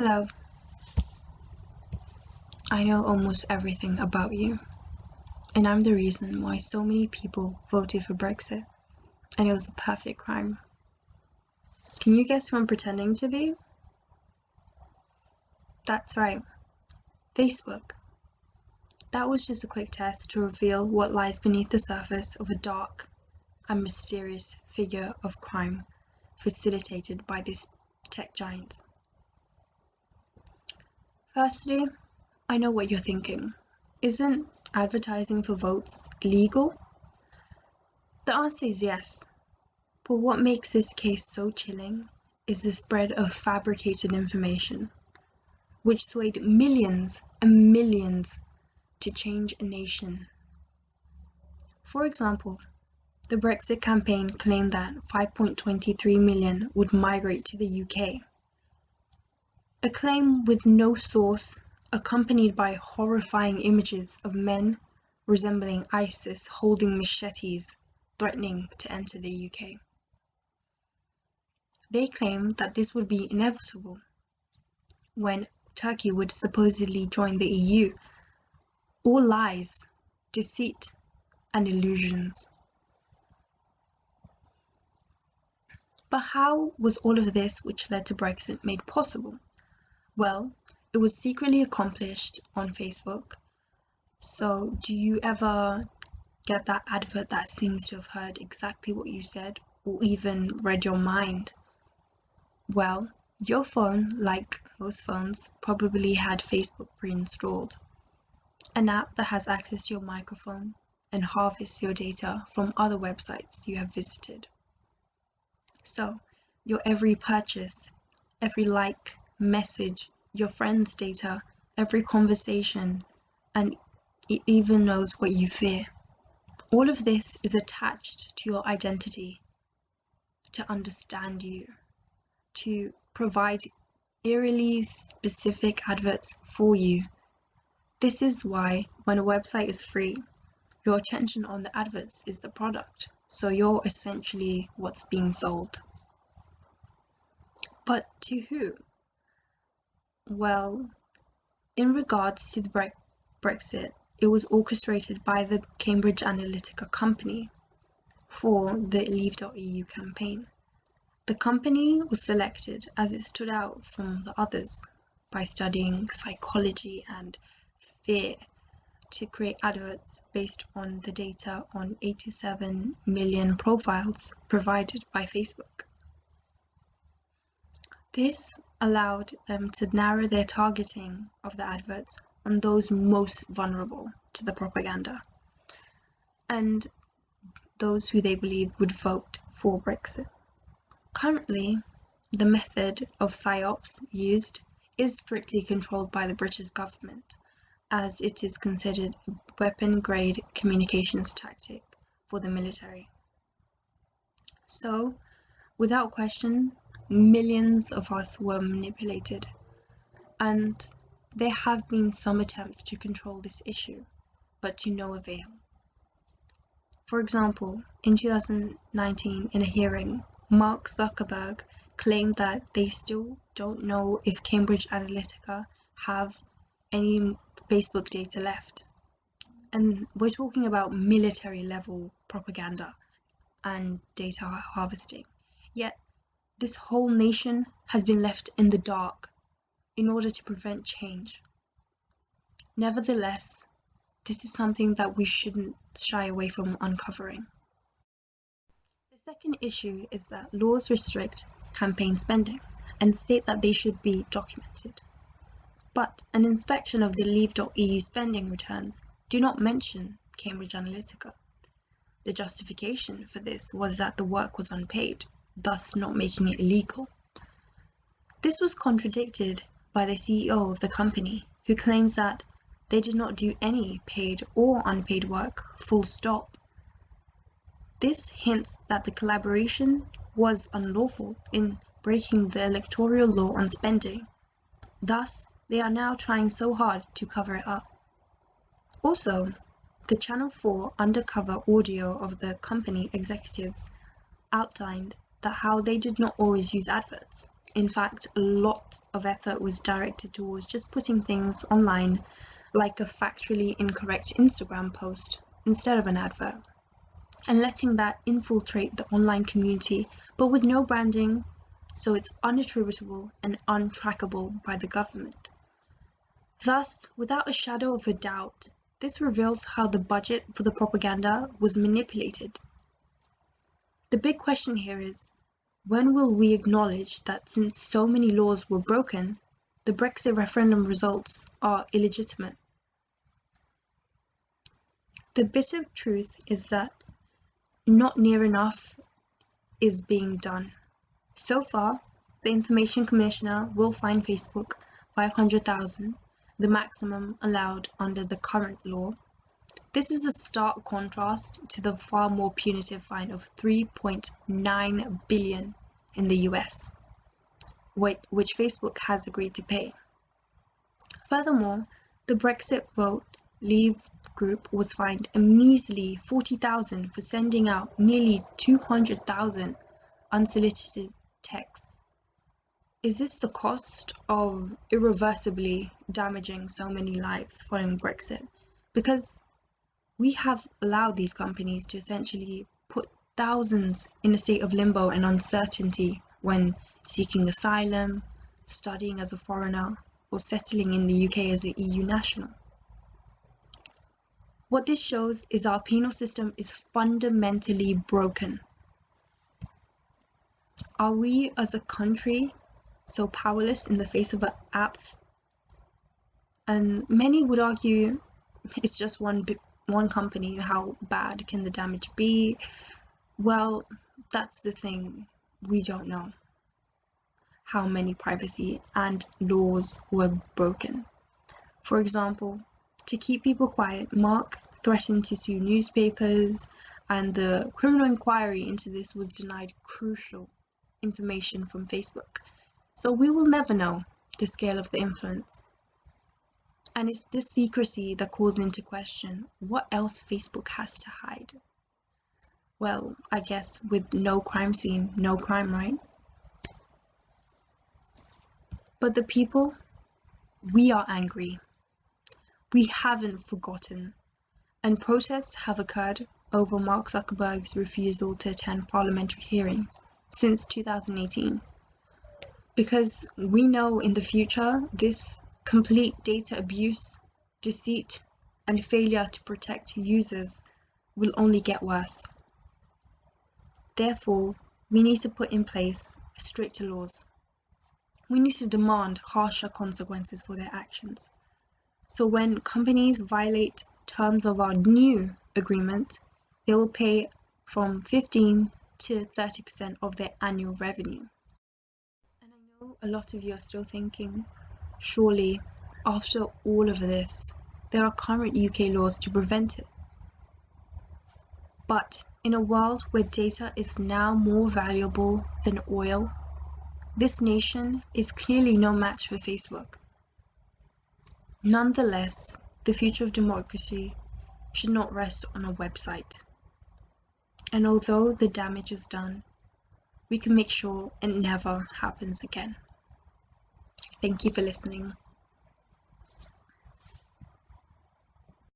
Hello. I know almost everything about you, and I'm the reason why so many people voted for Brexit, and it was the perfect crime. Can you guess who I'm pretending to be? That's right, Facebook. That was just a quick test to reveal what lies beneath the surface of a dark and mysterious figure of crime facilitated by this tech giant. Firstly, I know what you're thinking. Isn't advertising for votes legal? The answer is yes, but what makes this case so chilling is the spread of fabricated information, which swayed millions and millions to change a nation. For example, the Brexit campaign claimed that 5.23 million would migrate to the UK. A claim with no source, accompanied by horrifying images of men resembling ISIS holding machetes, threatening to enter the UK. They claimed that this would be inevitable when Turkey would supposedly join the EU. All lies, deceit, and illusions. But how was all of this which led to Brexit made possible? Well, it was secretly accomplished on Facebook. So do you ever get that advert that seems to have heard exactly what you said or even read your mind? Well, your phone, like most phones, probably had Facebook pre-installed. An app that has access to your microphone and harvests your data from other websites you have visited. So, your every purchase, every like, message, your friends' data, every conversation, and it even knows what you fear. All of this is attached to your identity to understand you, to provide eerily specific adverts for you. This is why when a website is free, your attention on the adverts is the product, so you're essentially what's being sold. But to who? Well, in regards to the Brexit, it was orchestrated by the Cambridge Analytica company for the Leave.eu campaign. The company was selected as it stood out from the others by studying psychology and fear to create adverts based on the data on 87 million profiles provided by Facebook. This allowed them to narrow their targeting of the adverts on those most vulnerable to the propaganda and those who they believed would vote for Brexit. Currently, the method of PSYOPs used is strictly controlled by the British government, as it is considered a weapon-grade communications tactic for the military. So, without question, millions of us were manipulated, and there have been some attempts to control this issue, but to no avail. For example, in 2019, in a hearing, Mark Zuckerberg claimed that they still don't know if Cambridge Analytica have any Facebook data left. And we're talking about military level propaganda and data harvesting. Yet, this whole nation has been left in the dark in order to prevent change. Nevertheless, this is something that we shouldn't shy away from uncovering. The second issue is that laws restrict campaign spending and state that they should be documented. But an inspection of the Leave.eu spending returns do not mention Cambridge Analytica. The justification for this was that the work was unpaid, thus not making it illegal. This was contradicted by the CEO of the company, who claims that they did not do any paid or unpaid work, full stop. This hints that the collaboration was unlawful in breaking the electoral law on spending. Thus, they are now trying so hard to cover it up. Also, the Channel 4 undercover audio of the company executives outlined that how they did not always use adverts, In fact, a lot of effort was directed towards just putting things online, like a factually incorrect Instagram post instead of an advert, and letting that infiltrate the online community, but with no branding, so it's unattributable and untrackable by the government. Thus, without a shadow of a doubt, this reveals how the budget for the propaganda was manipulated. The big question here is, when will we acknowledge that since so many laws were broken, the Brexit referendum results are illegitimate? The bitter truth is that not near enough is being done. So far, the Information Commissioner will fine Facebook $500,000, the maximum allowed under the current law. This is a stark contrast to the far more punitive fine of $3.9 billion in the US, which Facebook has agreed to pay. Furthermore, the Brexit Vote Leave group was fined a measly $40,000 for sending out nearly 200,000 unsolicited texts. Is this the cost of irreversibly damaging so many lives following Brexit? Because we have allowed these companies to essentially put thousands in a state of limbo and uncertainty when seeking asylum, studying as a foreigner, or settling in the UK as an EU national. What this shows is our penal system is fundamentally broken. Are we as a country so powerless in the face of an app? And many would argue it's just one company. How bad can the damage be? Well, that's the thing. We don't know how many privacy and laws were broken. For example, to keep people quiet, Mark threatened to sue newspapers, and the criminal inquiry into this was denied crucial information from Facebook. So we will never know the scale of the influence. And it's this secrecy that calls into question what else Facebook has to hide. Well, I guess with no crime scene, no crime, right? But the people, we are angry. We haven't forgotten. And protests have occurred over Mark Zuckerberg's refusal to attend parliamentary hearings since 2018. Because we know in the future this complete data abuse, deceit, and failure to protect users will only get worse. Therefore, we need to put in place stricter laws. We need to demand harsher consequences for their actions. So when companies violate terms of our new agreement, they will pay from 15 to 30% of their annual revenue. And I know a lot of you are still thinking, surely after all of this, there are current UK laws to prevent it. But in a world where data is now more valuable than oil, this nation is clearly no match for Facebook. Nonetheless, the future of democracy should not rest on a website. And although the damage is done, we can make sure it never happens again. Thank you for listening.